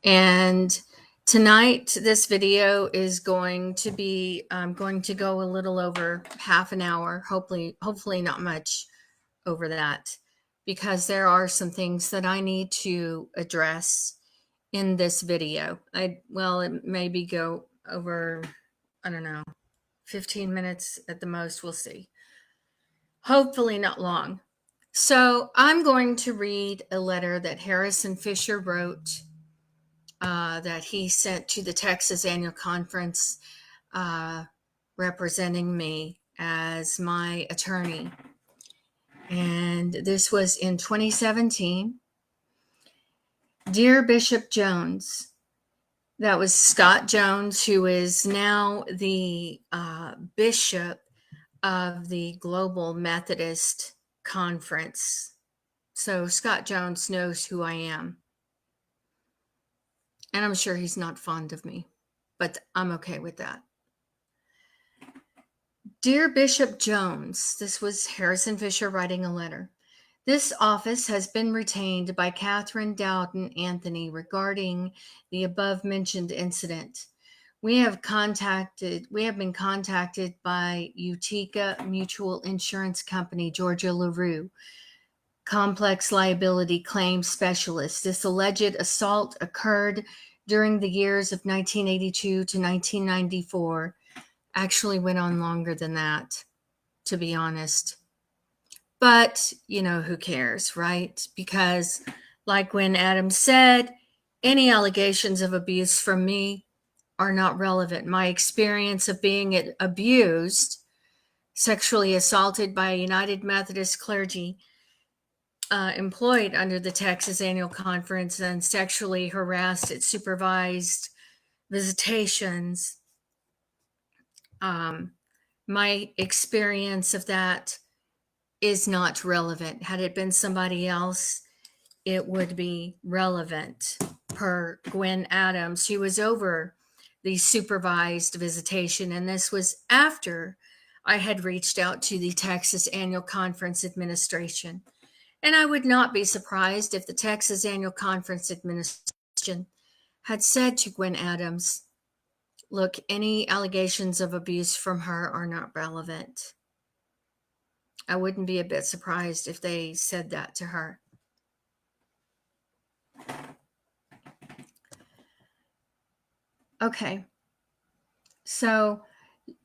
And tonight, this video is going to be, I'm going to go a little over half an hour, hopefully not much over that, because there are some things that I need to address in this video. It maybe go over, I don't know, 15 minutes at the most, we'll see. Hopefully not long. So I'm going to read a letter that Harrison Fisher wrote that he sent to the Texas Annual Conference representing me as my attorney. And this was in 2017. Dear Bishop Jones, that was Scott Jones, who is now the bishop of the Global Methodist Conference. So Scott Jones knows who I am. And I'm sure he's not fond of me, but I'm okay with that. Dear Bishop Jones, this was Harrison Fisher writing a letter. This office has been retained by Catherine Dowden Anthony regarding the above-mentioned incident. We have been contacted by Utica Mutual Insurance Company, Georgia LaRue, complex liability claims specialist. This alleged assault occurred during the years of 1982 to 1994. Actually went on longer than that, to be honest. But, who cares, right? Because, like when Adam said, any allegations of abuse from me are not relevant. My experience of being abused, sexually assaulted by a United Methodist clergy employed under the Texas Annual Conference, and sexually harassed at supervised visitations. My experience of that is not relevant. Had it been somebody else, it would be relevant, per Gwen Adams, who was over the supervised visitation. And this was after I had reached out to the Texas Annual Conference Administration. And I would not be surprised if the Texas Annual Conference Administration had said to Gwen Adams, look, any allegations of abuse from her are not relevant. I wouldn't be a bit surprised if they said that to her. Okay. So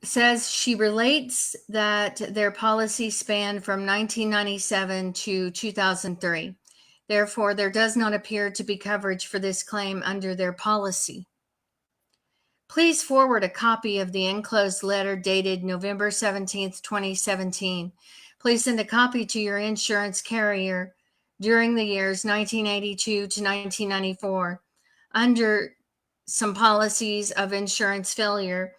says she relates that their policy spanned from 1997 to 2003. Therefore, there does not appear to be coverage for this claim under their policy. Please forward a copy of the enclosed letter dated November 17th, 2017. Please send a copy to your insurance carrier during the years 1982 to 1994 under some policies of insurance failure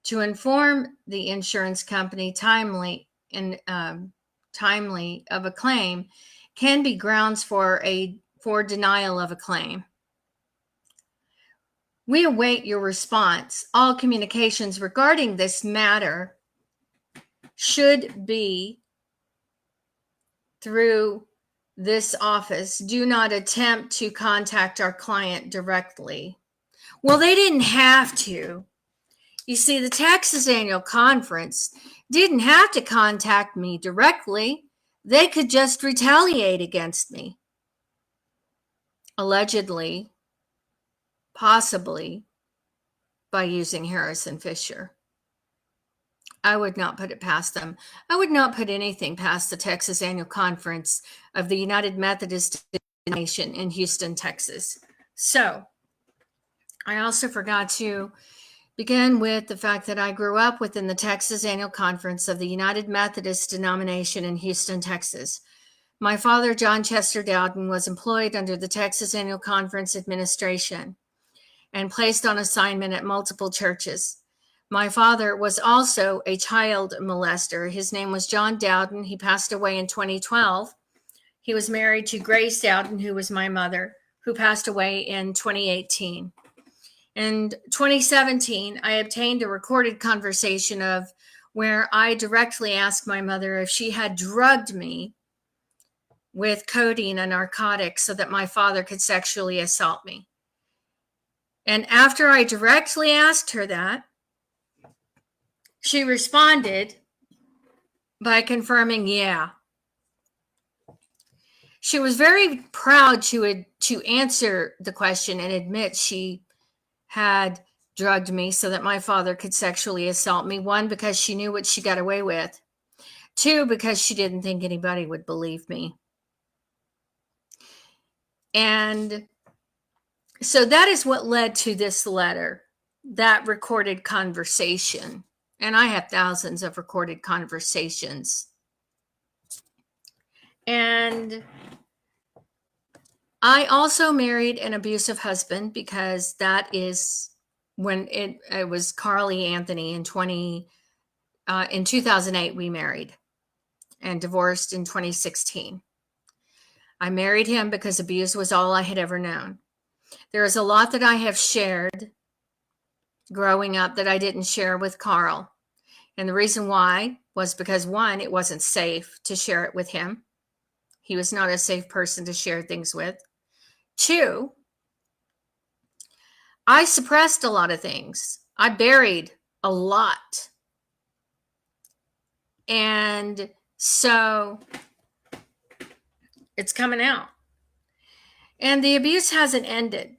to inform the insurance company timely of a claim can be grounds for denial of a claim. We await your response. All communications regarding this matter should be through this office. Do not attempt to contact our client directly. Well, they didn't have to. You see, the Texas Annual Conference didn't have to contact me directly. They could just retaliate against me. Allegedly, possibly, by using Harrison Fisher. I would not put it past them. I would not put anything past the Texas Annual Conference of the United Methodist Denomination in Houston, Texas. So, I also forgot to begin with the fact that I grew up within the Texas Annual Conference of the United Methodist Denomination in Houston, Texas. My father, John Chester Dowden, was employed under the Texas Annual Conference Administration and placed on assignment at multiple churches. My father was also a child molester. His name was John Dowden. He passed away in 2012. He was married to Grace Dowden, who was my mother, who passed away in 2018. In 2017, I obtained a recorded conversation of where I directly asked my mother if she had drugged me with codeine, a narcotic, so that my father could sexually assault me. And after I directly asked her that, she responded by confirming, yeah. She was very proud to answer the question and admit she had drugged me so that my father could sexually assault me. One, because she knew what she got away with. Two, because she didn't think anybody would believe me. And so that is what led to this letter, that recorded conversation. And I have thousands of recorded conversations. And I also married an abusive husband, because that is when it was Carly Anthony in 2008 we married and divorced in 2016. I married him because abuse was all I had ever known. There is a lot that I have shared growing up that I didn't share with Carl. And the reason why was because, one, it wasn't safe to share it with him. He was not a safe person to share things with. Two, I suppressed a lot of things. I buried a lot. And so it's coming out. And the abuse hasn't ended.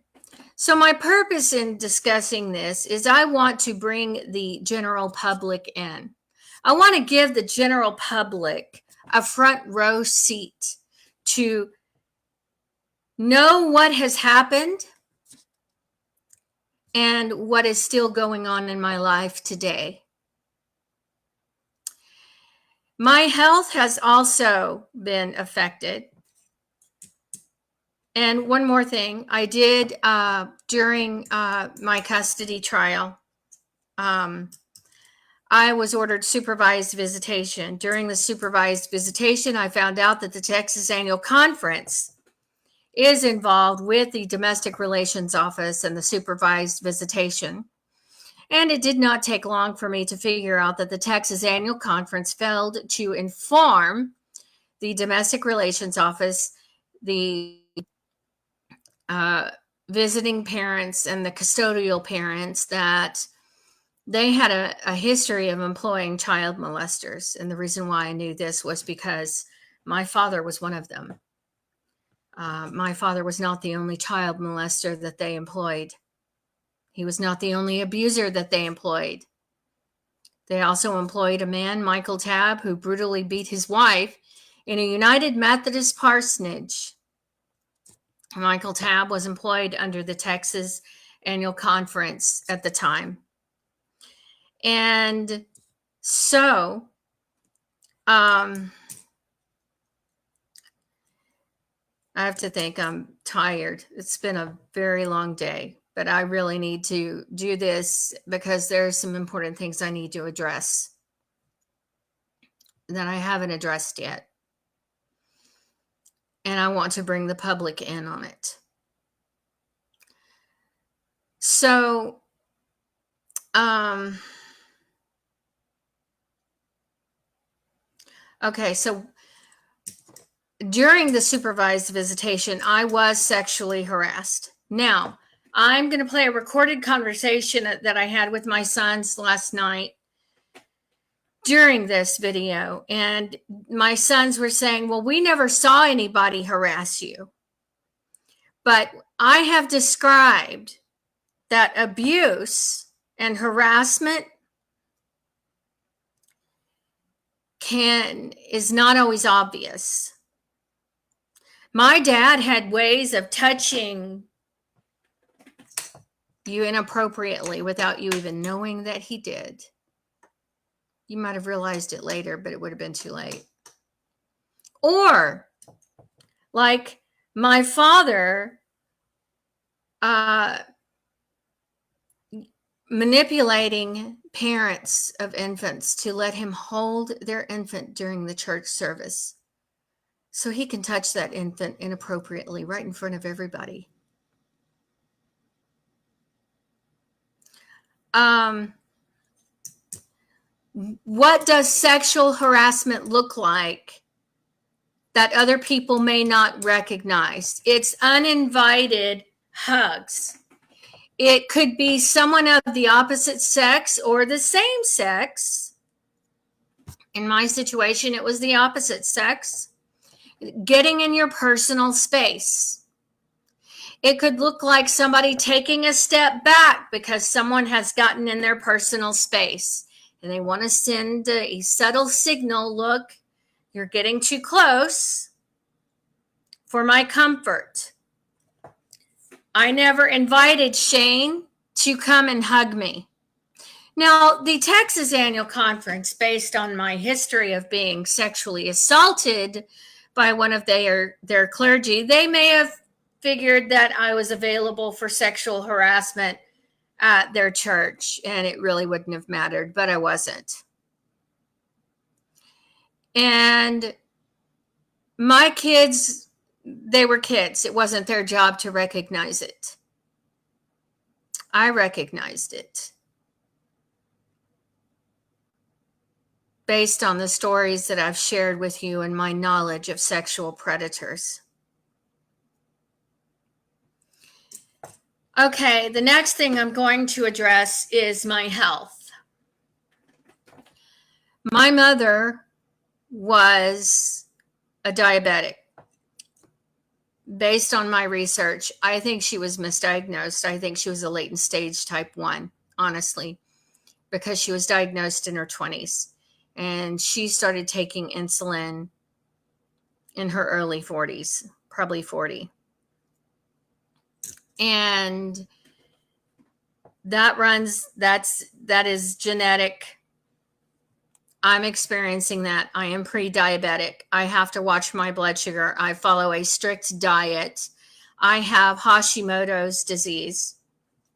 So my purpose in discussing this is I want to bring the general public in. I want to give the general public a front row seat to know what has happened and what is still going on in my life today. My health has also been affected. And one more thing, I did during my custody trial, I was ordered supervised visitation. During the supervised visitation, I found out that the Texas Annual Conference is involved with the Domestic Relations Office and the supervised visitation. And it did not take long for me to figure out that the Texas Annual Conference failed to inform the Domestic Relations Office, the visiting parents and the custodial parents, that they had a history of employing child molesters. And the reason why I knew this was because my father was one of them. My father was not the only child molester that they employed. He was not the only abuser that they employed. They also employed a man, Michael Tabb, who brutally beat his wife in a United Methodist parsonage. Michael Tabb was employed under the Texas Annual Conference at the time. And so, I have to think, I'm tired. It's been a very long day, but I really need to do this because there are some important things I need to address that I haven't addressed yet. And I want to bring the public in on it. So, okay, so during the supervised visitation, I was sexually harassed. Now, I'm going to play a recorded conversation that I had with my sons last night during this video. And my sons were saying, well, we never saw anybody harass you. But I have described that abuse and harassment is not always obvious. My dad had ways of touching you inappropriately without you even knowing that he did. You might have realized it later, but it would have been too late. Or, like my father manipulating parents of infants to let him hold their infant during the church service so he can touch that infant inappropriately right in front of everybody. What does sexual harassment look like that other people may not recognize? It's uninvited hugs. It could be someone of the opposite sex or the same sex. In my situation, it was the opposite sex. Getting in your personal space. It could look like somebody taking a step back because someone has gotten in their personal space and they want to send a subtle signal. Look, you're getting too close for my comfort. I never invited Shane to come and hug me. Now, the Texas Annual Conference, based on my history of being sexually assaulted by one of their clergy, they may have figured that I was available for sexual harassment at their church, and it really wouldn't have mattered, but I wasn't. And my kids, they were kids. It wasn't their job to recognize it. I recognized it based on the stories that I've shared with you and my knowledge of sexual predators. Okay, the next thing I'm going to address is my health. My mother was a diabetic. Based on my research, I think she was misdiagnosed. I think she was a latent stage type 1, honestly, because she was diagnosed in her 20s. And she started taking insulin in her early 40s, probably 40. And that is genetic. I'm experiencing that. I am pre-diabetic. I have to watch my blood sugar. I follow a strict diet. I have Hashimoto's disease,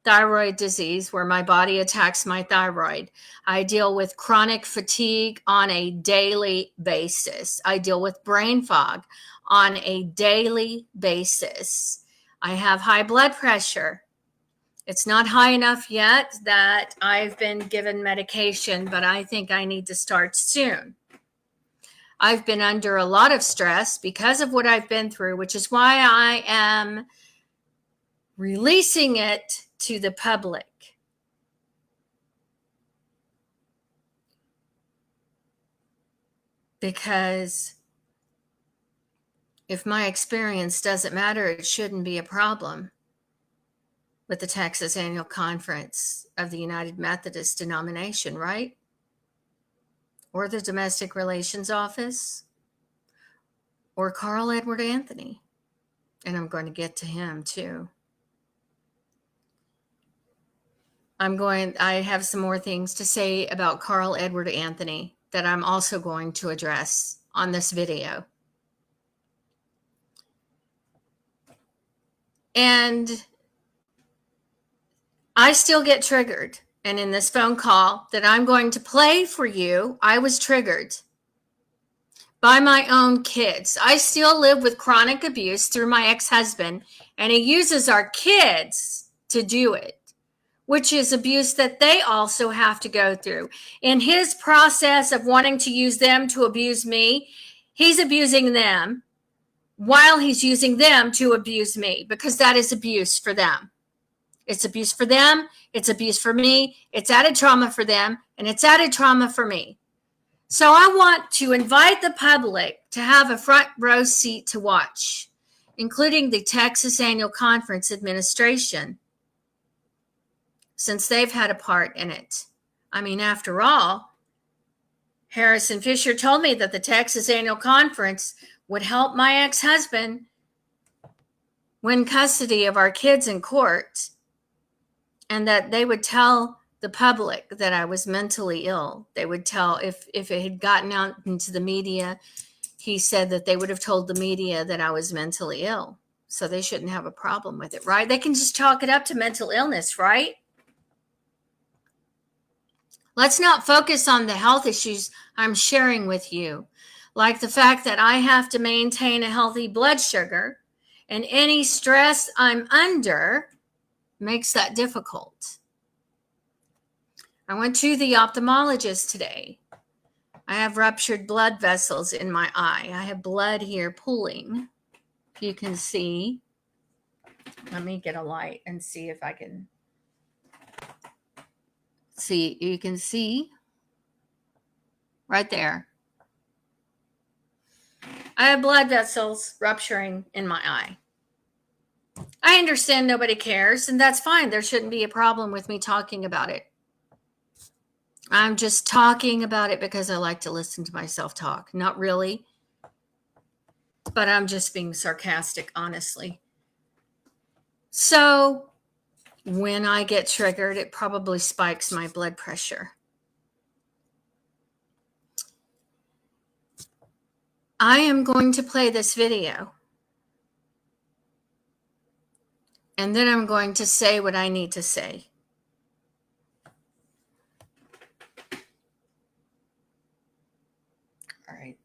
thyroid disease, where my body attacks my thyroid. I deal with chronic fatigue on a daily basis. I deal with brain fog on a daily basis. I have high blood pressure. It's not high enough yet that I've been given medication, but I think I need to start soon. I've been under a lot of stress because of what I've been through, which is why I am releasing it to the public. Because if my experience doesn't matter, it shouldn't be a problem with the Texas Annual Conference of the United Methodist Denomination, right? Or the Domestic Relations Office, or Carl Edward Anthony. And I'm going to get to him too. I have some more things to say about Carl Edward Anthony that I'm also going to address on this video. And I still get triggered. And in this phone call that I'm going to play for you, I was triggered by my own kids. I still live with chronic abuse through my ex-husband, and he uses our kids to do it, which is abuse that they also have to go through. In his process of wanting to use them to abuse me, he's abusing them while he's using them to abuse me, because that is abuse for them. It's abuse for them. It's abuse for me. It's added trauma for them, and it's added trauma for me. So I want to invite the public to have a front row seat to watch, including the Texas Annual Conference administration, since they've had a part in it. I mean, after all, Harrison Fisher told me that the Texas Annual Conference would help my ex-husband win custody of our kids in court, and that they would tell the public that I was mentally ill. They would tell, if it had gotten out into the media, he said that they would have told the media that I was mentally ill. So they shouldn't have a problem with it, right? They can just chalk it up to mental illness, right? Let's not focus on the health issues I'm sharing with you, like the fact that I have to maintain a healthy blood sugar, and any stress I'm under makes that difficult. I went to the ophthalmologist today. I have ruptured blood vessels in my eye. I have blood here pooling. If you can see, let me get a light and see if I can See, you can see right there. I have blood vessels rupturing in my eye. I understand nobody cares, and that's fine. There shouldn't be a problem with me talking about it. I'm just talking about it because I like to listen to myself talk. Not really, but I'm just being sarcastic, honestly. So when I get triggered, it probably spikes my blood pressure. I am going to play this video, and then I'm going to say what I need to say. All right.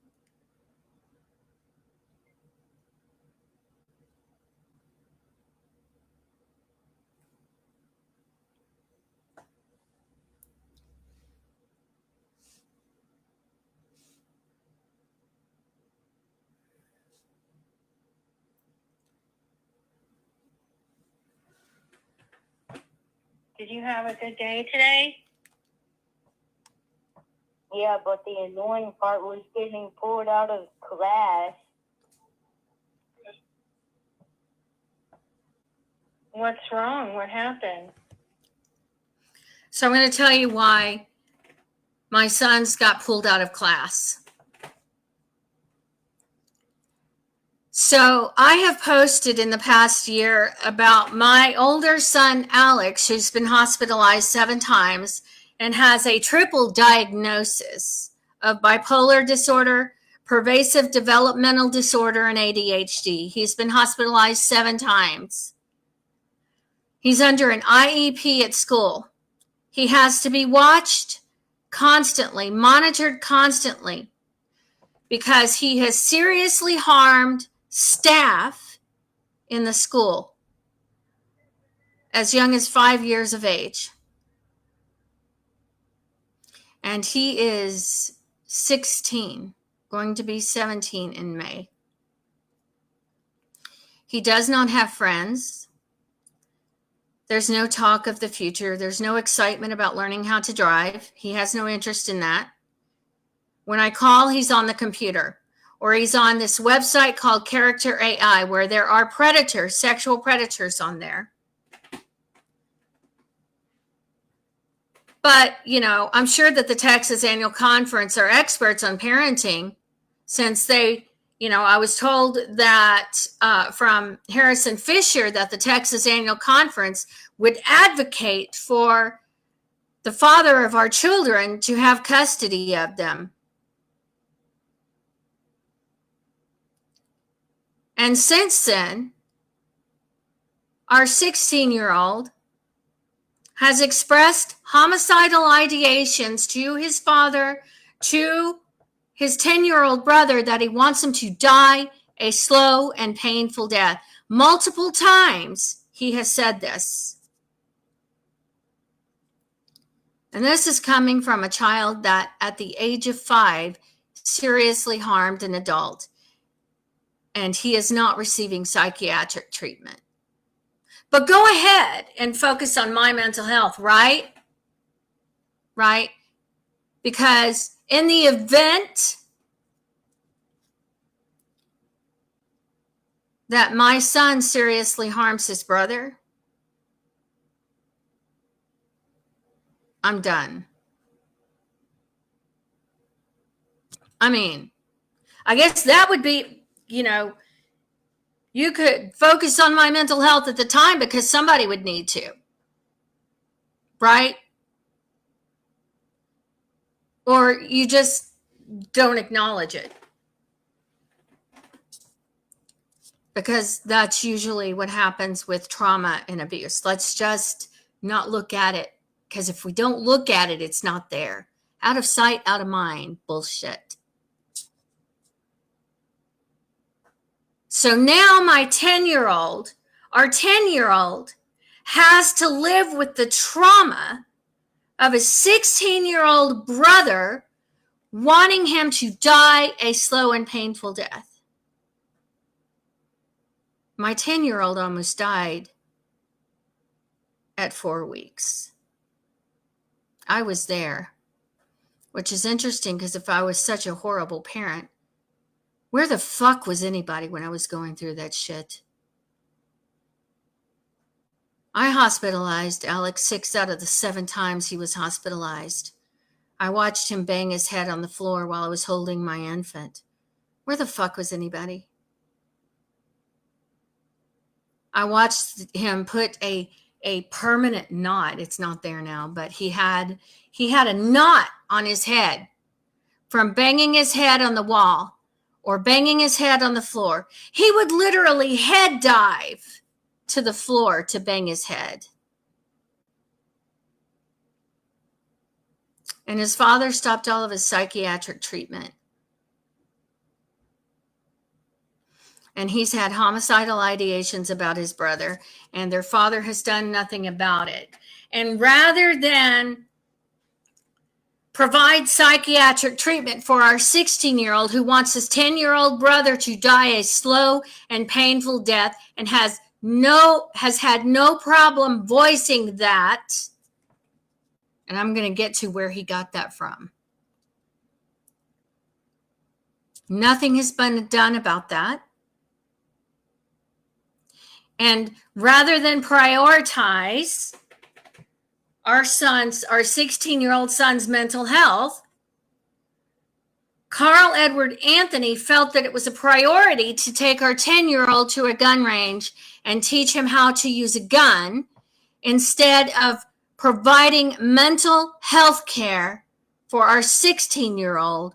Did you have a good day today? Yeah, but the annoying part was getting pulled out of class. What's wrong? What happened? So I'm going to tell you why my sons got pulled out of class. So I have posted in the past year about my older son, Alex, who's been hospitalized 7 times and has a triple diagnosis of bipolar disorder, pervasive developmental disorder, and ADHD. He's been hospitalized 7 times. He's under an IEP at school. He has to be watched constantly, monitored constantly, because he has seriously harmed staff in the school as young as 5 years of age. And he is 16, going to be 17 in May. He does not have friends. There's no talk of the future. There's no excitement about learning how to drive. He has no interest in that. When I call, he's on the computer, or he's on this website called Character AI, where there are predators, sexual predators on there. But, I'm sure that the Texas Annual Conference are experts on parenting, since they, I was told that from Harrison Fisher that the Texas Annual Conference would advocate for the father of our children to have custody of them. And since then, our 16-year-old has expressed homicidal ideations to his father, to his 10-year-old brother, that he wants him to die a slow and painful death. Multiple times he has said this. And this is coming from a child that at the age of 5 seriously harmed an adult. And he is not receiving psychiatric treatment. But go ahead and focus on my mental health, right? Right? Because in the event that my son seriously harms his brother, I'm done. I guess that would be, you could focus on my mental health at the time because somebody would need to, right? Or you just don't acknowledge it, because that's usually what happens with trauma and abuse. Let's just not look at it, because if we don't look at it, it's not there. Out of sight, out of mind, bullshit. So now our 10-year-old has to live with the trauma of a 16-year-old brother wanting him to die a slow and painful death. My 10-year-old almost died at 4 weeks. I was there, which is interesting because if I was such a horrible parent, where the fuck was anybody when I was going through that shit? I hospitalized Alex 6 out of the 7 times he was hospitalized. I watched him bang his head on the floor while I was holding my infant. Where the fuck was anybody? I watched him put a permanent knot. It's not there now, but he had a knot on his head from banging his head on the wall or banging his head on the floor. He would literally head dive to the floor to bang his head. And his father stopped all of his psychiatric treatment. And he's had homicidal ideations about his brother, and their father has done nothing about it. And rather than provide psychiatric treatment for our 16-year-old who wants his 10-year-old brother to die a slow and painful death and has had no problem voicing that, and I'm going to get to where he got that from. Nothing has been done about that. And rather than prioritize our 16-year-old son's mental health, Carl Edward Anthony felt that it was a priority to take our 10-year-old to a gun range and teach him how to use a gun instead of providing mental health care for our 16-year-old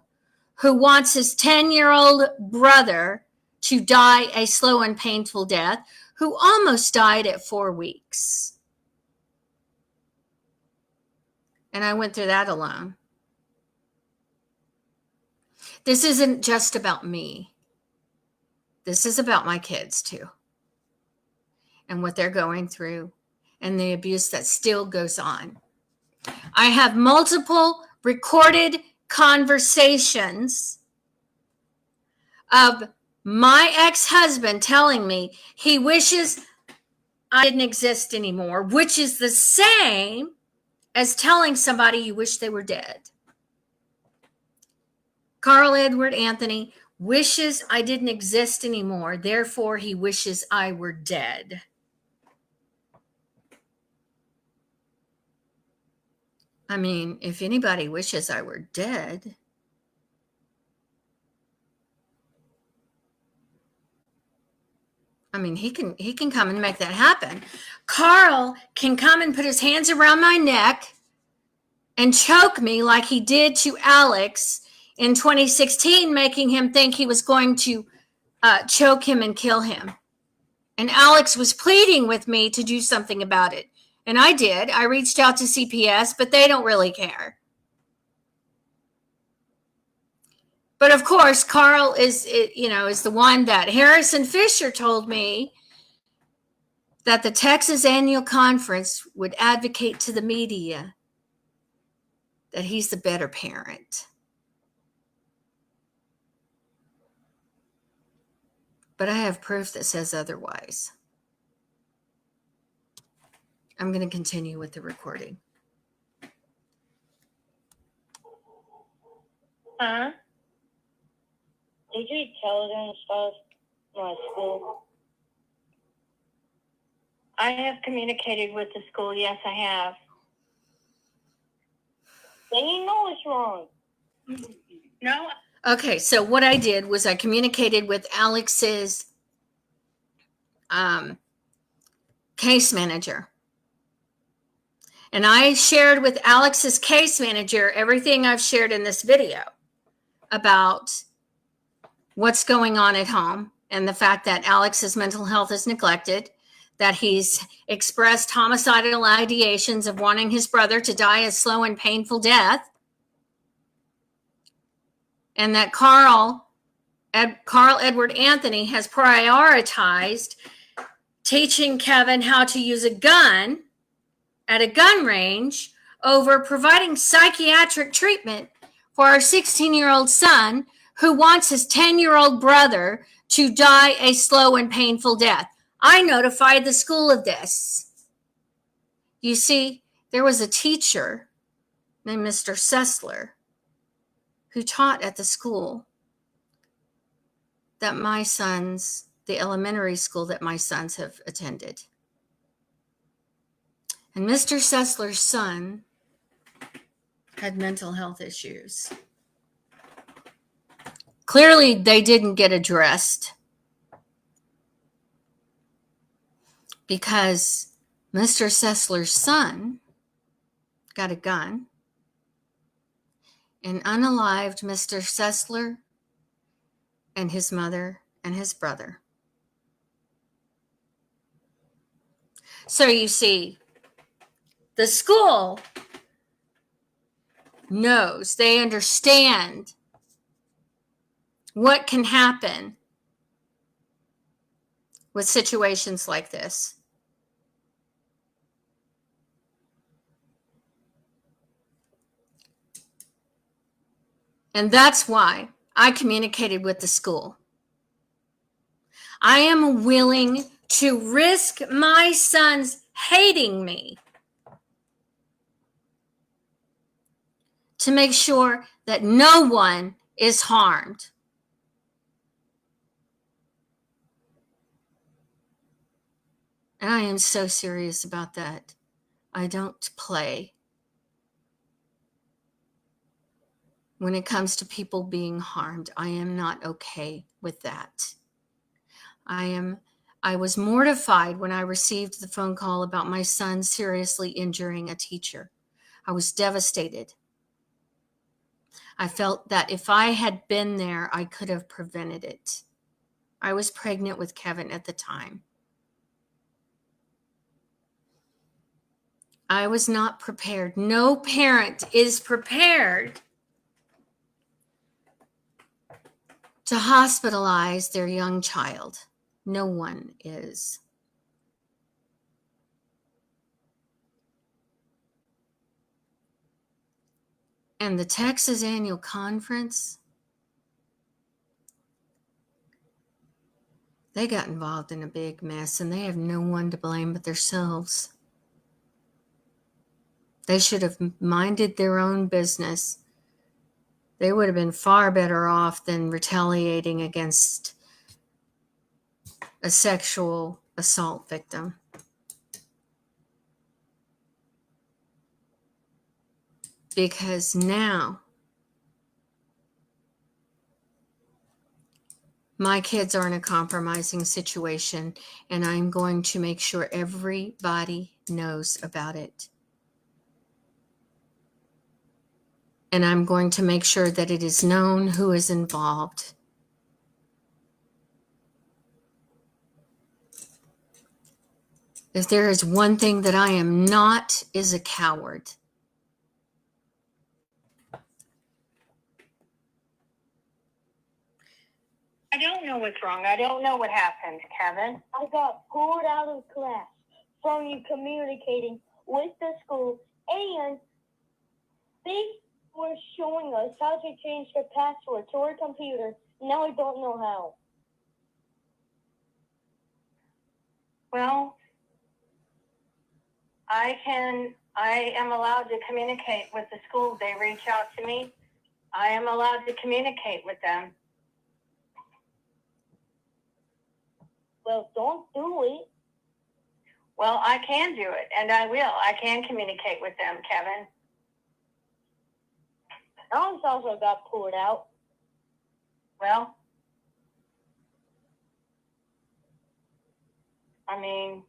who wants his 10-year-old brother to die a slow and painful death, who almost died at 4 weeks. And I went through that alone. This isn't just about me. This is about my kids too. And what they're going through and the abuse that still goes on. I have multiple recorded conversations of my ex-husband telling me he wishes I didn't exist anymore, which is the same as telling somebody you wish they were dead. Carl Edward Anthony wishes I didn't exist anymore, therefore he wishes I were dead. I mean, if anybody wishes I were dead, I mean, he can come and make that happen. Carl can come and put his hands around my neck and choke me like he did to Alex in 2016, making him think he was going to choke him and kill him. And Alex was pleading with me to do something about it. And I did. I reached out to CPS, but they don't really care. But of course, Carl is the one that Harrison Fisher told me that the Texas Annual Conference would advocate to the media that he's the better parent. But I have proof that says otherwise. I'm going to continue with the recording. Huh? Did you tell them stuff at school? I have communicated with the school. Yes, I have. Then you know it's wrong. No. Okay, so what I did was I communicated with Alex's case manager. And I shared with Alex's case manager everything I've shared in this video about what's going on at home and the fact that Alex's mental health is neglected, that he's expressed homicidal ideations of wanting his brother to die a slow and painful death, and that Carl Edward Anthony has prioritized teaching Kevin how to use a gun at a gun range over providing psychiatric treatment for our 16-year-old son who wants his 10-year-old brother to die a slow and painful death. I notified the school of this. You see, there was a teacher named Mr. Sessler, who taught at the school that the elementary school that my sons have attended. And Mr. Sessler's son had mental health issues. Clearly, they didn't get addressed because Mr. Sessler's son got a gun and unalived Mr. Sessler and his mother and his brother. So you see, the school knows, they understand what can happen with situations like this. And that's why I communicated with the school. I am willing to risk my sons hating me to make sure that no one is harmed. And I am so serious about that. I don't play when it comes to people being harmed. I am not okay with that. I was mortified when I received the phone call about my son seriously injuring a teacher. I was devastated. I felt that if I had been there, I could have prevented it. I was pregnant with Kevin at the time. I was not prepared. No parent is prepared to hospitalize their young child. No one is. And the Texas Annual Conference, they got involved in a big mess, and they have no one to blame but themselves. They should have minded their own business. They would have been far better off than retaliating against a sexual assault victim. Because now my kids are in a compromising situation, and I'm going to make sure everybody knows about it. And I'm going to make sure that it is known who is involved. If there is one thing that I am not, is a coward. I don't know what's wrong. I don't know what happened, Kevin. I got pulled out of class from you communicating with the school, and they were showing us how to change the password to our computer. Now I don't know how. Well, I am allowed to communicate with the school. They reach out to me. I am allowed to communicate with them. Well, don't do it. Well, I can do it, and I will. I can communicate with them, Kevin. Alex also got pulled out. Well, I mean,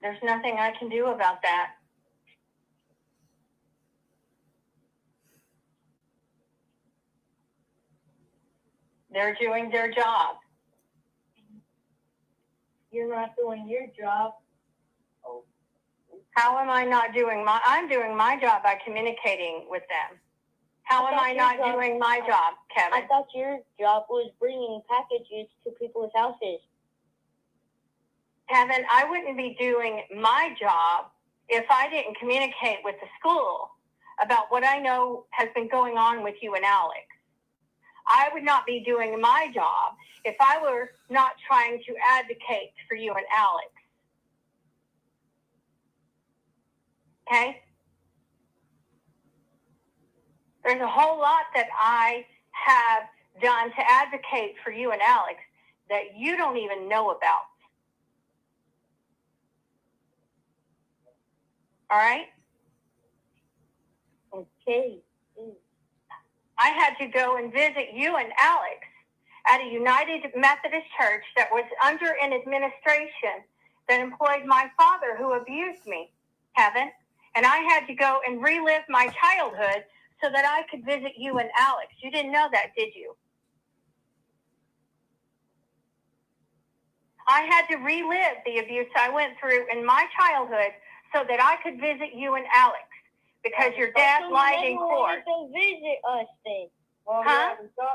there's nothing I can do about that. They're doing their job. You're not doing your job. Oh. How am I not doing I'm doing my job by communicating with them. How am I not doing my job, Kevin? I thought your job was bringing packages to people's houses. Kevin, I wouldn't be doing my job if I didn't communicate with the school about what I know has been going on with you and Alex. I would not be doing my job if I were not trying to advocate for you and Alex. Okay? There's a whole lot that I have done to advocate for you and Alex that you don't even know about. All right? Okay. I had to go and visit you and Alex at a United Methodist church that was under an administration that employed my father who abused me, Kevin. And I had to go and relive my childhood so that I could visit you and Alex. You didn't know that, did you? I had to relive the abuse I went through in my childhood so that I could visit you and Alex because your dad lied in court. To visit us then. Well, huh? Yeah,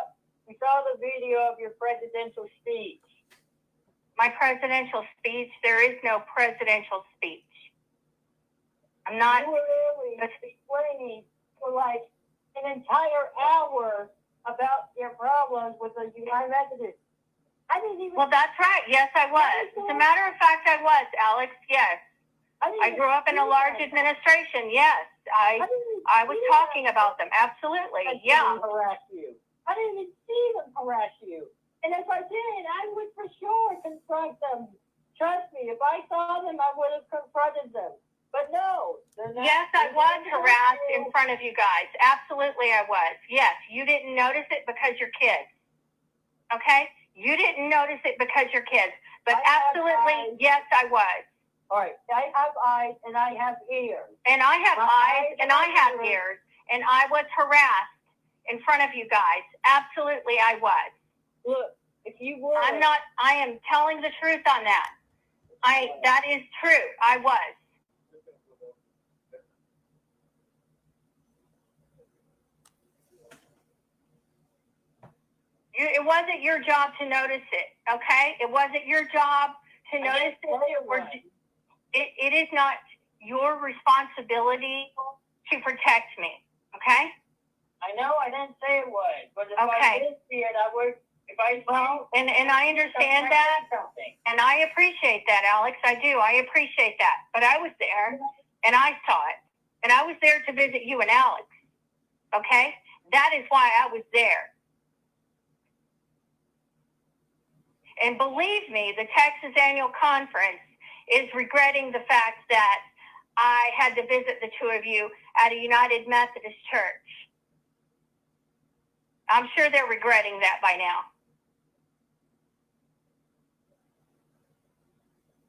we saw the video of your presidential speech. My presidential speech? There is no presidential speech. I'm not. You were really explaining for like an entire hour about your problems with the United Methodist. I didn't even. Well, that's right. Yes, I was. As a matter of fact, I was, Alex. Yes. I grew up in a large administration. Yes. I was talking about them. Absolutely. Yeah. Harass you. I didn't even see them harass you. And if I did, I would for sure confront them. Trust me, if I saw them, I would have confronted them. But no. Yes, I was harassed in front of you guys. Absolutely, I was. Yes, you didn't notice it because you're kids. Okay? You didn't notice it because you're kids. But absolutely, yes, I was. All right. I have eyes and I have ears. And I have eyes and I have ears. And I was harassed in front of you guys. Absolutely, I was. Look, if you were. I am telling the truth on that. That is true. I was. It wasn't your job to notice it, okay? It wasn't your job to notice it. It is not your responsibility to protect me, okay? I know I didn't say it was, but if I did see it, I would. And I understand that, and I appreciate that, Alex. I do. I appreciate that. But I was there, and I saw it, and I was there to visit you and Alex, okay? That is why I was there. And believe me, the Texas Annual Conference is regretting the fact that I had to visit the two of you at a United Methodist church. I'm sure they're regretting that by now.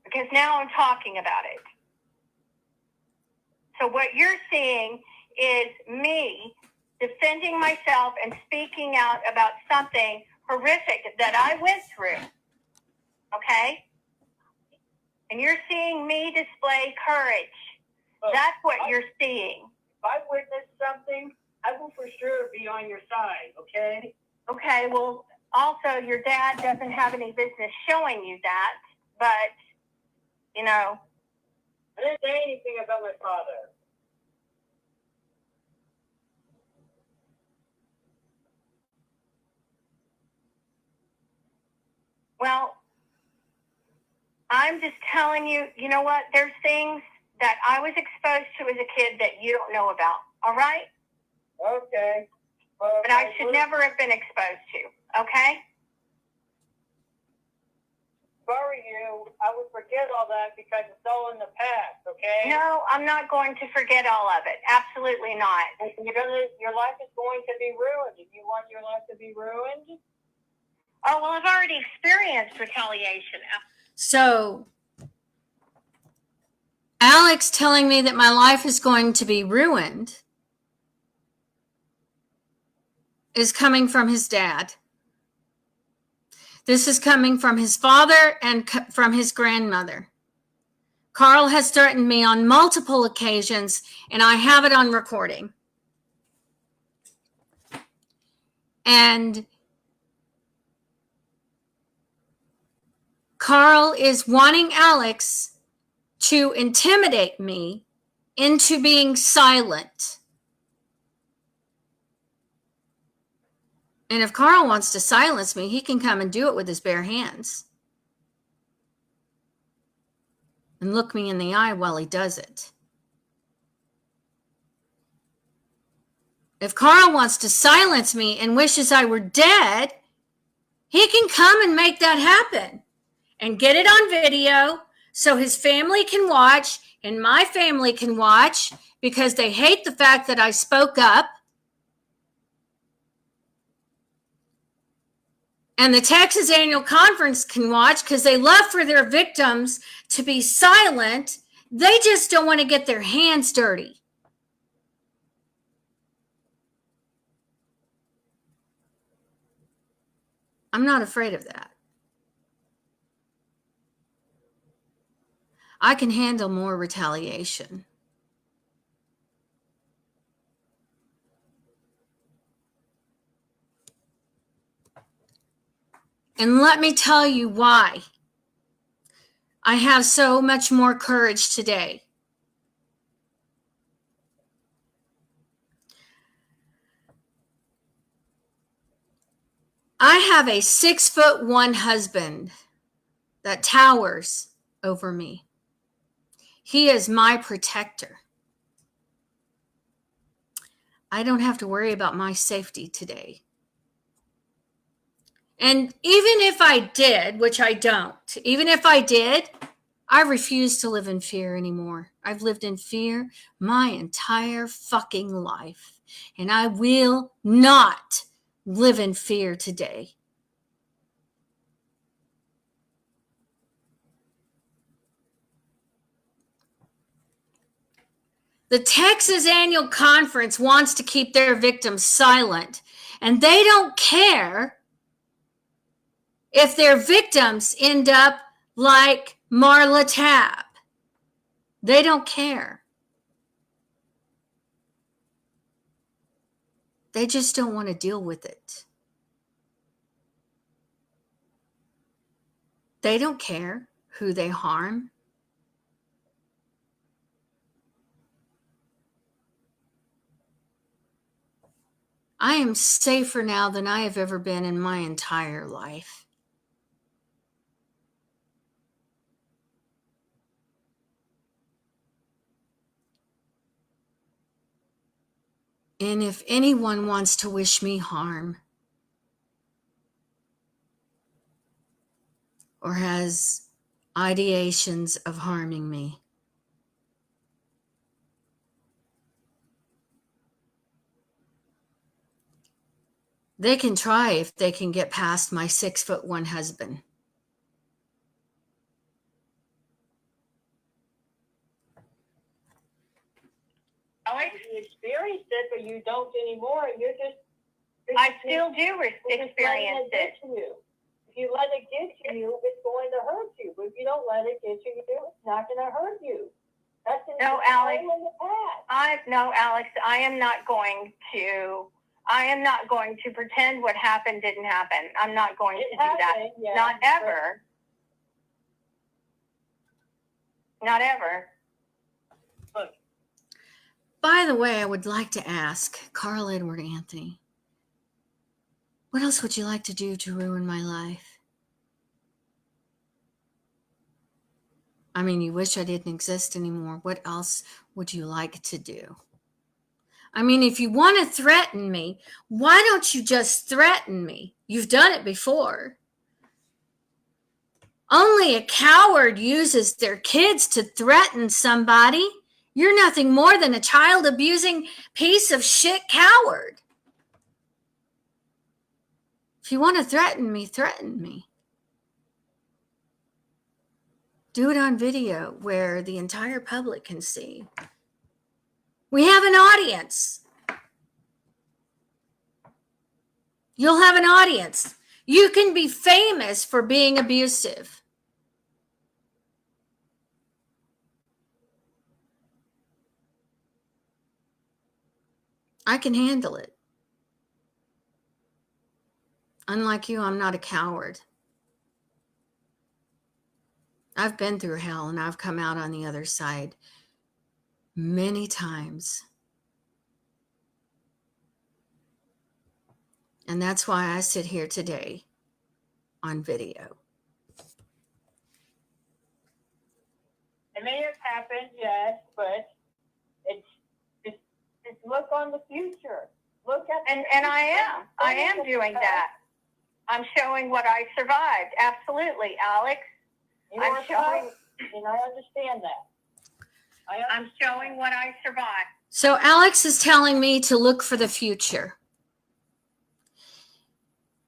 Because now I'm talking about it. So what you're seeing is me defending myself and speaking out about something horrific that I went through. Okay? And you're seeing me display courage. That's what you're seeing. If I witness something, I will for sure be on your side, okay? Okay, well, also, your dad doesn't have any business showing you that, but, you know. I didn't say anything about my father. Well, I'm just telling you, you know what? There's things that I was exposed to as a kid that you don't know about, all right? Okay. Well, but I should never have been exposed to, okay? If I were you, I would forget all that because it's all in the past, okay? No, I'm not going to forget all of it. Absolutely not. Your life is going to be ruined. If you want your life to be ruined. Oh, well, I've already experienced retaliation. So, Alex telling me that my life is going to be ruined is coming from his dad. This is coming from his father and from his grandmother. Carl has threatened me on multiple occasions, and I have it on recording. And Carl is wanting Alex to intimidate me into being silent. And if Carl wants to silence me, he can come and do it with his bare hands. And look me in the eye while he does it. If Carl wants to silence me and wishes I were dead, he can come and make that happen and get it on video so his family can watch and my family can watch because they hate the fact that I spoke up. And the Texas Annual Conference can watch because they love for their victims to be silent. They just don't want to get their hands dirty. I'm not afraid of that. I can handle more retaliation. And let me tell you why I have so much more courage today. I have a 6'1" husband that towers over me. He is my protector. I don't have to worry about my safety today. And even if I did, which I don't, even if I did, I refuse to live in fear anymore. I've lived in fear my entire fucking life. And I will not live in fear today. The Texas Annual Conference wants to keep their victims silent, and they don't care if their victims end up like Marla Tabb. They don't care. They just don't want to deal with it. They don't care who they harm. I am safer now than I have ever been in my entire life. And if anyone wants to wish me harm or has ideations of harming me, they can try if they can get past my 6'1" husband. You experienced it, but you don't anymore. You're just. I still do experience it. If you let it get to you, it's going to hurt you. But if you don't let it get to you, it's not going to hurt you. That's No, the Alex. time in the past. Alex, I am not going to pretend what happened didn't happen. I'm not going to do that. Yeah, Not ever. Not ever. Look. By the way, I would like to ask Carl Edward Anthony, what else would you like to do to ruin my life? I mean, you wish I didn't exist anymore. What else would you like to do? I mean, if you want to threaten me, why don't you just threaten me? You've done it before. Only a coward uses their kids to threaten somebody. You're nothing more than a child-abusing piece of shit coward. If you want to threaten me, threaten me. Do it on video where the entire public can see. We have an audience. You'll have an audience. You can be famous for being abusive. I can handle it. Unlike you, I'm not a coward. I've been through hell and I've come out on the other side many times. And that's why I sit here today on video. It may have happened, yes, but it's look on the future. Look at And I am doing that. I'm showing what I survived. Absolutely, Alex. I'm showing. And I understand that. I'm showing what I survived. So Alex is telling me to look for the future.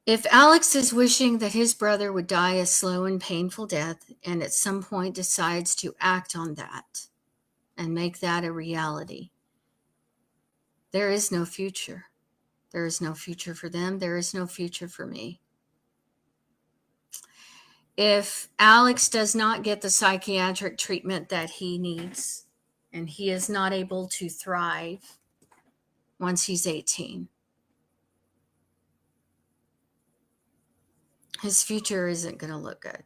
If Alex is wishing that his brother would die a slow and painful death, and at some point decides to act on that and make that a reality, there is no future. There is no future for them. There is no future for me. If Alex does not get the psychiatric treatment that he needs, and he is not able to thrive once he's 18, his future isn't going to look good.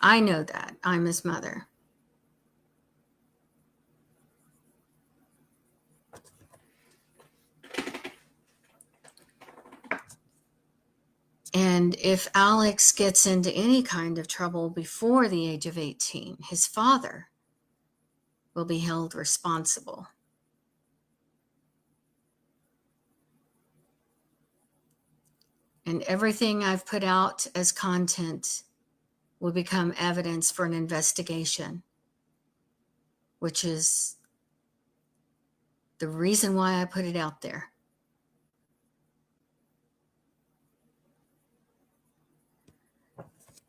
I know that. I'm his mother. And if Alex gets into any kind of trouble before the age of 18, his father will be held responsible. And everything I've put out as content will become evidence for an investigation, which is the reason why I put it out there.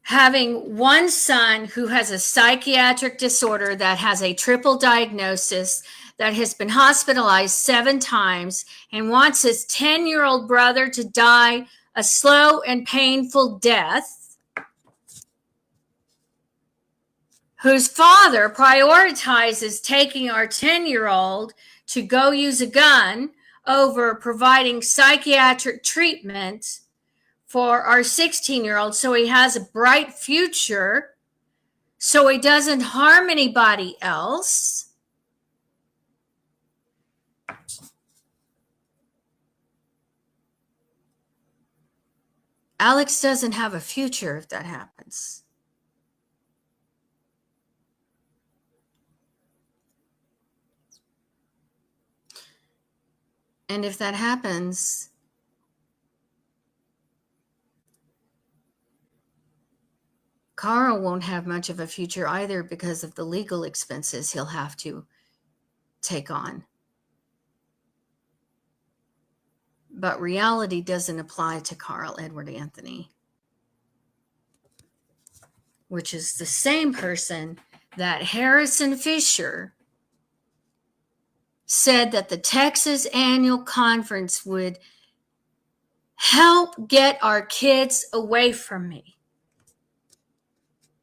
Having one son who has a psychiatric disorder that has a triple diagnosis, that has been hospitalized 7 times, and wants his 10-year-old brother to die a slow and painful death, whose father prioritizes taking our 10-year-old to go use a gun over providing psychiatric treatment for our 16-year-old so he has a bright future, so he doesn't harm anybody else. Alex doesn't have a future if that happens. And if that happens, Carl won't have much of a future either because of the legal expenses he'll have to take on. But reality doesn't apply to Carl Edward Anthony, which is the same person that Harrison Fisher said that the Texas Annual Conference would help get our kids away from me.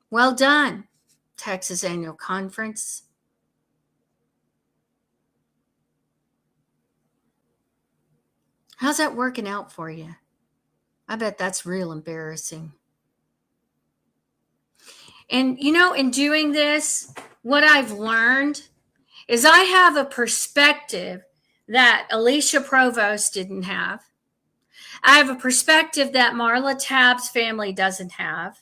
Well done, Texas Annual Conference. How's that working out for you? I bet that's real embarrassing. And in doing this, what I've learned is I have a perspective that Alicia Provost didn't have. I have a perspective that Marla Tabb's family doesn't have.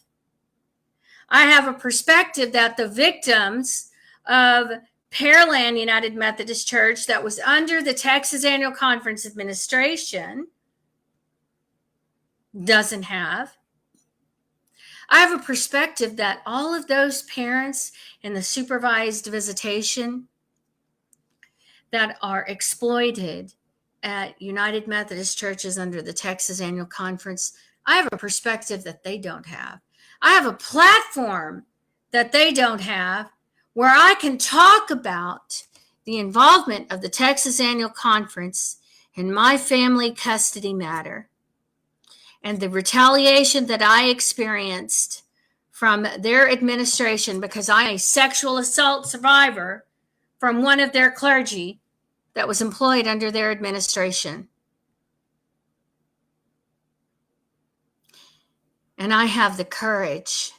I have a perspective that the victims of Pearland United Methodist Church that was under the Texas Annual Conference administration doesn't have. I have a perspective that all of those parents in the supervised visitation that are exploited at United Methodist churches under the Texas Annual Conference, I have a perspective that they don't have. I have a platform that they don't have where I can talk about the involvement of the Texas Annual Conference in my family custody matter and the retaliation that I experienced from their administration because I'm a sexual assault survivor from one of their clergy that was employed under their administration. And I have the courage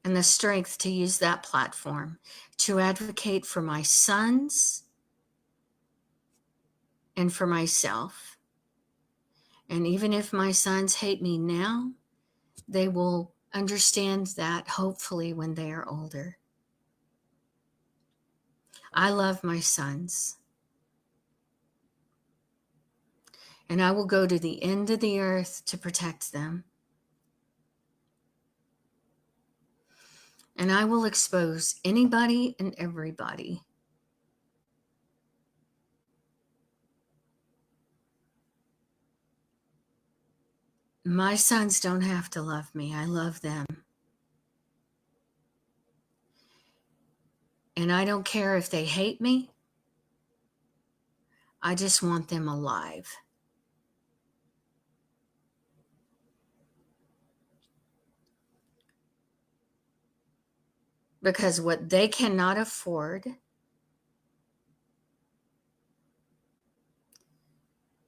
and the strength to use that platform to advocate for my sons and for myself. And even if my sons hate me now, they will understand that hopefully when they are older. I love my sons. And I will go to the end of the earth to protect them. And I will expose anybody and everybody. My sons don't have to love me. I love them. And I don't care if they hate me. I just want them alive. Because what they cannot afford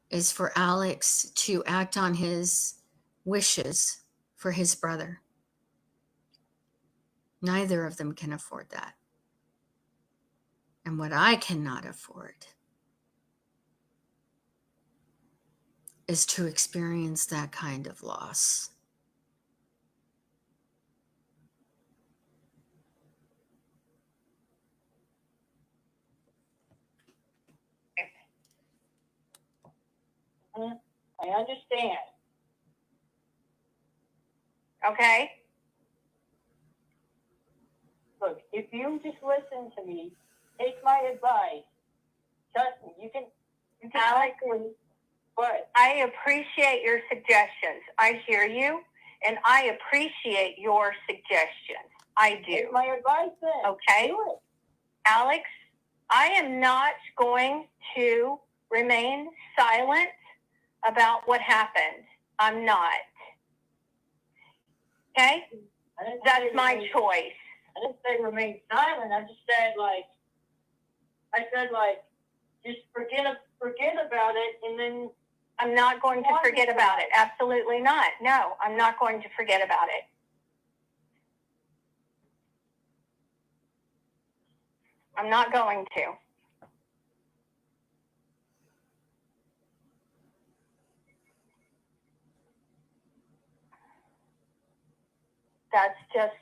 is for Alex to act on his wishes for his brother. Neither of them can afford that. And what I cannot afford is to experience that kind of loss. I understand. Okay? Look, if you just listen to me, take my advice. Trust me, you can Alex, but I appreciate your suggestions. I hear you, and I appreciate your suggestions. I do. take my advice then. Okay. Do it. Alex, I am not going to remain silent about what happened. I'm not. Okay? I didn't say That's my remain- choice. I didn't say remain silent. I just said just forget about it, and then I'm not going to forget about it. Absolutely not. No, I'm not going to forget about it. I'm not going to. That's just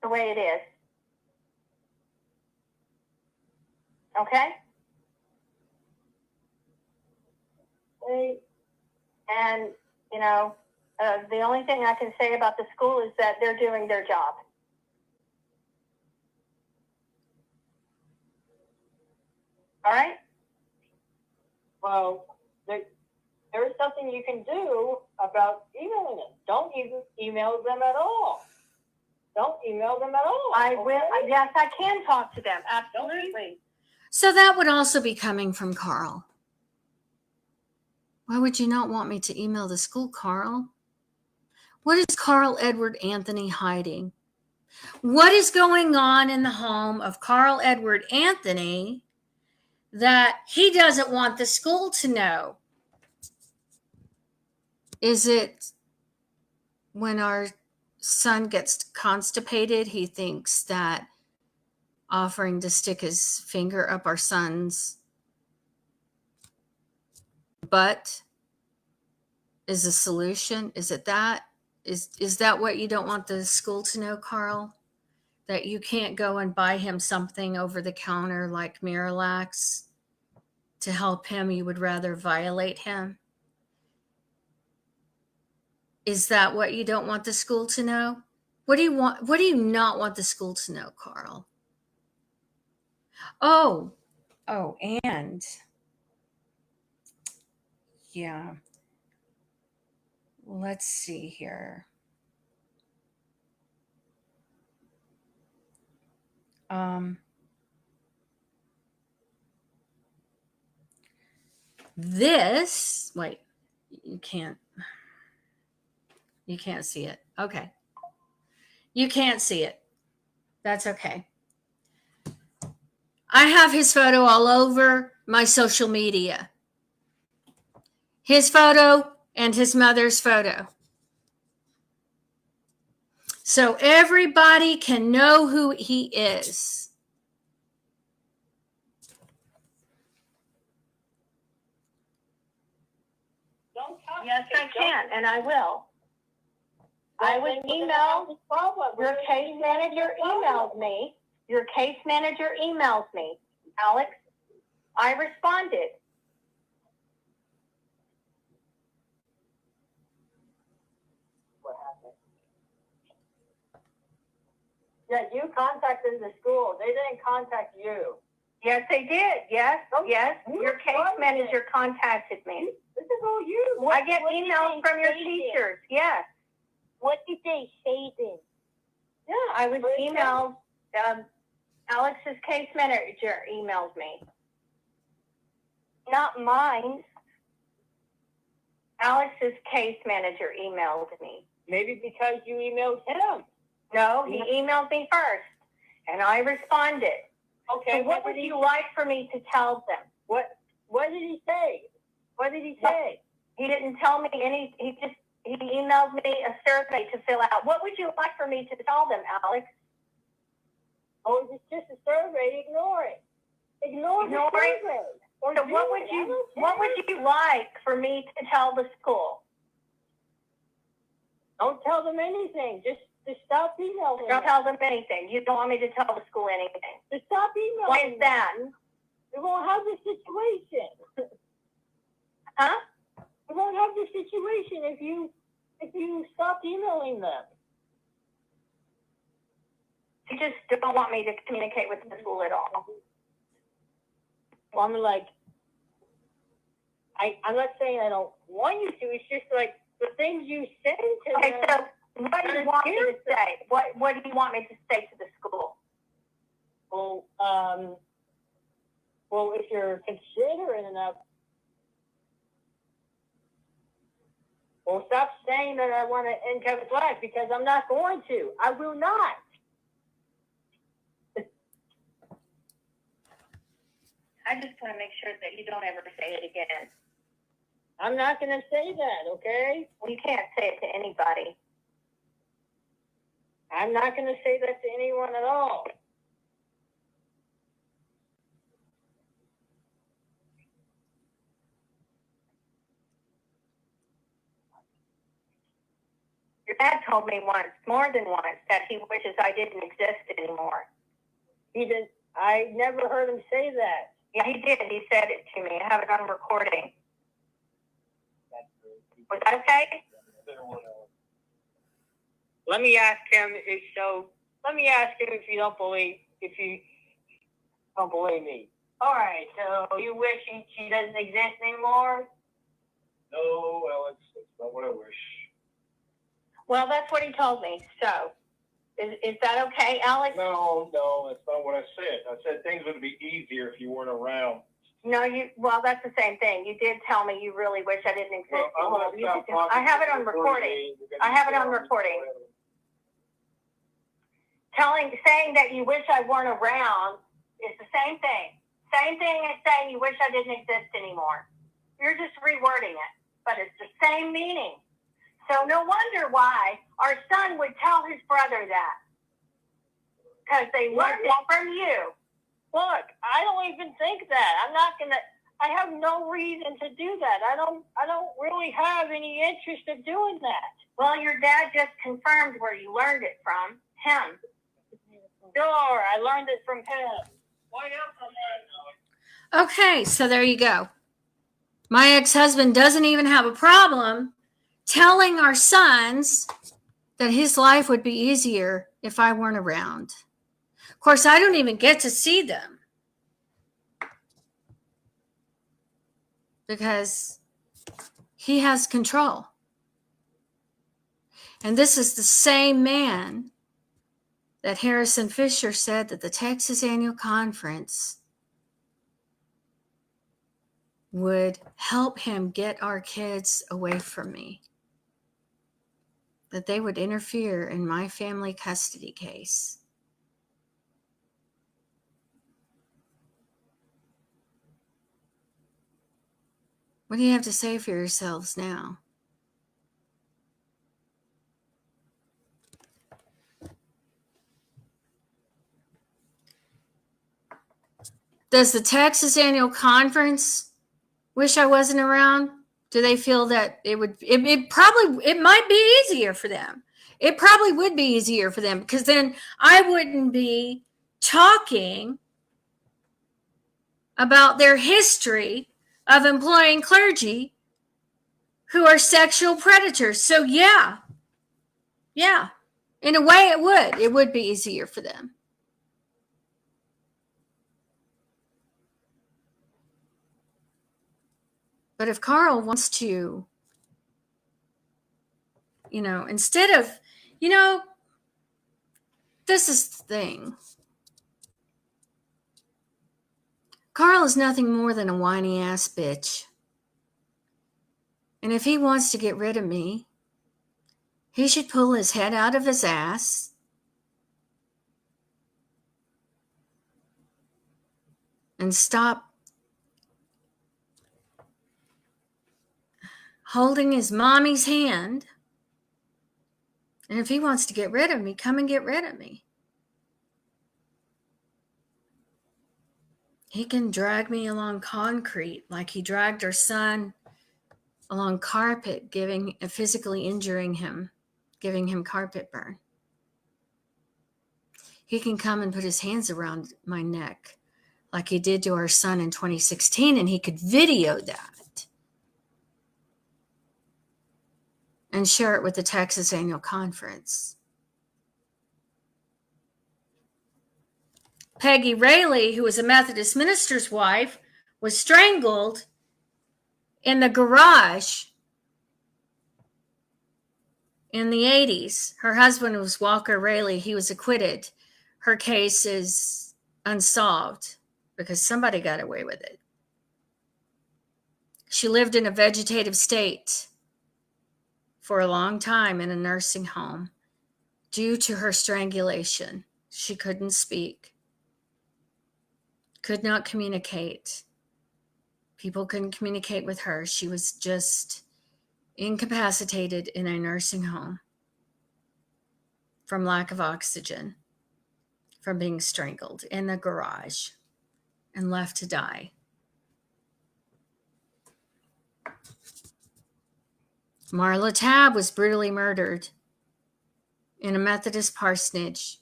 the way it is. Okay? And, you know, the only thing I can say about the school is that they're doing their job. All right? well, there's something you can do about emailing them. Don't even email them at all. Don't email them at all. I will. okay? Yes, I can talk to them. Absolutely. So that would also be coming from Carl. Why would you not want me to email the school, Carl? What is Carl Edward Anthony hiding? What is going on in the home of Carl Edward Anthony that he doesn't want the school to know? Is it when our son gets constipated, he thinks that offering to stick his finger up our son's butt is a solution? Is it that? Is that what you don't want the school to know, Carl? That you can't go and buy him something over the counter like Miralax to help him? You would rather violate him? Is that what you don't want the school to know? What do you want? What do you not want the school to know, Carl? Oh, and yeah, let's see here. This, wait, you can't see it. Okay. You can't see it. That's okay. I have his photo all over my social media. His photo and his mother's photo. So everybody can know who he is. Don't talk Yes, to I me. can, and I will. I would email your case manager emailed me. Your case manager emails me. Alex, I responded. What happened? Yeah, you contacted the school. They didn't contact you. Yes, they did. Yes, yes. Your case manager contacted me. This is all you. I get emails from your teachers. Yes. What did they say then? Yeah, I was emailed. Alex's case manager emailed me. Not mine. Alex's case manager emailed me. Maybe because you emailed him. No, he emailed me first, and I responded. Okay. So what would you like for me to tell them? What did he say? What did he say? He didn't tell me any. He emailed me a survey to fill out. What would you like for me to tell them, Alex? Oh, it's just a survey. Ignore it. Ignore the survey. So what would you like for me to tell the school? Don't tell them anything. Just stop emailing. Don't tell them anything. You don't want me to tell the school anything. Just stop emailing. Why is that? We won't have the situation. Huh? We won't have the situation if you stop emailing them. You just don't want me to communicate with the school at all. Well, I'm like, I'm not saying I don't want you to. It's just like the things you say to Okay, them. so what do you want me to say? What do you want me to say to the school? Well, if you're considerate enough, well, stop saying that I want to end Kevin's life because I'm not going to. I will not. I just want to make sure that you don't ever say it again. I'm not going to say that, okay? Well, you can't say it to anybody. I'm not going to say that to anyone at all. Your dad told me once, more than once, that he wishes I didn't exist anymore. He didn't. I never heard him say that. Yeah, he did. He said it to me. I have it on recording. Was that okay? Let me ask him if you don't believe me. All right. So you wish she doesn't exist anymore? No, Alex, that's not what I wish. Well, that's what he told me. So, is that okay, Alex? No, that's not what I said. I said things would be easier if you weren't around. No, well, that's the same thing. You did tell me you really wish I didn't exist Well, anymore. I have it on recording. I have it on recording. Saying that you wish I weren't around is the same thing. Same thing as saying you wish I didn't exist anymore. You're just rewording it, but it's the same meaning. So no wonder why our son would tell his brother that. Because they learned it from you. Look, I don't even think that. I have no reason to do that. I don't really have any interest of doing that. Well, your dad just confirmed where you learned it from. Him. Sure, I learned it from him. What else I learned? Okay, so there you go. My ex-husband doesn't even have a problem telling our sons that his life would be easier if I weren't around. Of course, I don't even get to see them because he has control. And this is the same man that Harrison Fisher said that the Texas Annual Conference would help him get our kids away from me, that they would interfere in my family custody case. What do you have to say for yourselves now? Does the Texas Annual Conference wish I wasn't around? Do they feel that it might be easier for them? It probably would be easier for them because then I wouldn't be talking about their history of employing clergy who are sexual predators. So yeah, in a way it would be easier for them. But if Carl wants to, instead of, this is the thing. Carl is nothing more than a whiny ass bitch. And if he wants to get rid of me, he should pull his head out of his ass and stop holding his mommy's hand. And if he wants to get rid of me, come and get rid of me. He can drag me along concrete like he dragged our son along carpet, physically injuring him, giving him carpet burn. He can come and put his hands around my neck like he did to our son in 2016, and he could video that and share it with the Texas Annual Conference. Peggy Rayleigh, who was a Methodist minister's wife, was strangled in the garage in the 80s. Her husband was Walker Rayleigh. He was acquitted. Her case is unsolved because somebody got away with it. She lived in a vegetative state for a long time in a nursing home due to her strangulation. She couldn't speak, could not communicate. People couldn't communicate with her. She was just incapacitated in a nursing home from lack of oxygen, from being strangled in the garage and left to die. Marla Tabb was brutally murdered in a Methodist parsonage.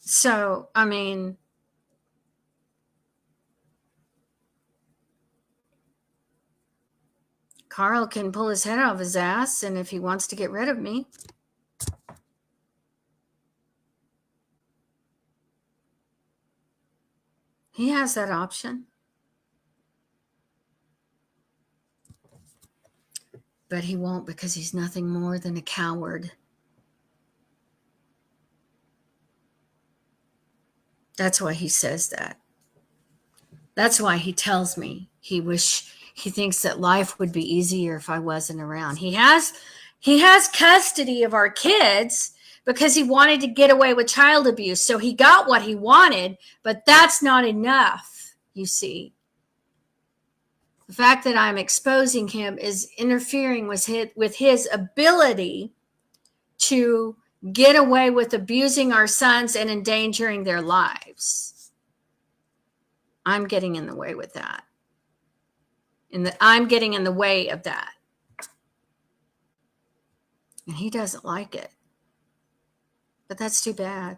So, Carl can pull his head out of his ass, and if he wants to get rid of me, he has that option. But he won't, because he's nothing more than a coward. That's why he says that. That's why he tells me he thinks that life would be easier if I wasn't around. He has custody of our kids because he wanted to get away with child abuse. So he got what he wanted, but that's not enough, you see. The fact that I'm exposing him is interfering with his ability to get away with abusing our sons and endangering their lives. I'm getting in the way with that. I'm getting in the way of that. And he doesn't like it. But that's too bad.